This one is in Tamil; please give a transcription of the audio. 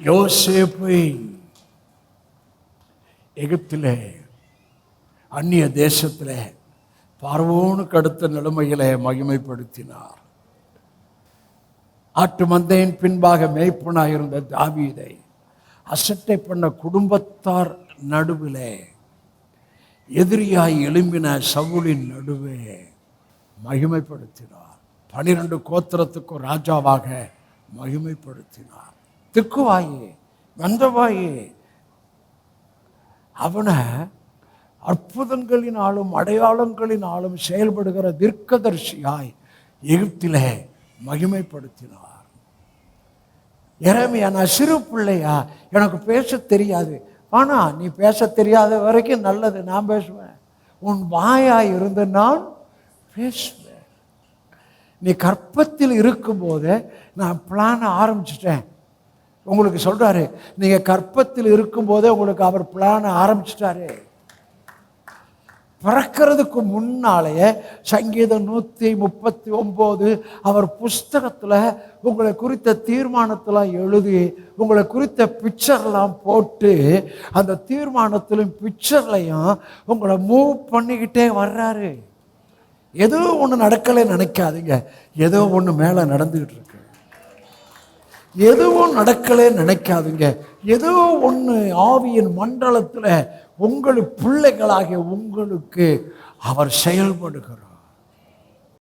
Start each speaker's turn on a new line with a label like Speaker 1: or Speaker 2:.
Speaker 1: யோசேப்பை எகிப்திலே அந்நிய தேசத்திலே பார்வோனுக்கு அடுத்த நிலைமையிலே மகிமைப்படுத்தினார். ஆட்டு மந்தையின் பின்பாக மேய்ப்பனாயிருந்த தாவீதை அசட்டை பண்ண குடும்பத்தார் நடுவிலே எதிரியாய் எழும்பின சவுலின் நடுவே மகிமைப்படுத்தினார். 12 கோத்திரத்துக்கும் ராஜாவாக மகிமைப்படுத்தினார். திக்குவாயே மந்தவாயே அவனை அற்புதங்களினாலும் அடையாளங்களினாலும் செயல்படுகிற தீர்க்கதரிசியாய் எகிப்திலே மகிமைப்படுத்தினார். எரேமியா, நான் சிறு பிள்ளையா, எனக்கு பேச தெரியாது. ஆனால் நீ பேச தெரியாத வரைக்கும் நல்லது, நான் பேசுவேன். உன் வாயாய் இருந்து நான் பேசுவேன். நீ கற்பத்தில் இருக்கும்போதே நான் பிளான ஆரம்பிச்சிட்டேன். உங்களுக்கு சொல்றாரு, நீங்க கற்பத்தில் இருக்கும்போதே உங்களுக்கு அவர் பிளான ஆரம்பிச்சிட்டாரு. பிறக்கிறதுக்கு முன்னாலேயே சங்கீதம் 139 அவர் புஸ்தகத்தில் உங்களை குறித்த தீர்மானத்தெல்லாம் எழுதி உங்களை குறித்த பிக்சர்லாம் போட்டு அந்த தீர்மானத்திலும் பிக்சர்லையும் உங்களை மூவ் பண்ணிக்கிட்டே வர்றாரு. ஏதோ ஒன்று நடக்கலை நினைக்காதீங்க, ஏதோ ஒன்று மேலே நடந்துக்கிட்டு இருக்கு. எதுவும் நடக்கலே நினைக்காதுங்க. ஏதோ ஒன்று ஆவியின் மண்டலத்தில் உங்கள் பிள்ளைகளாகிய உங்களுக்கு அவர் செயல்படுகிறார்.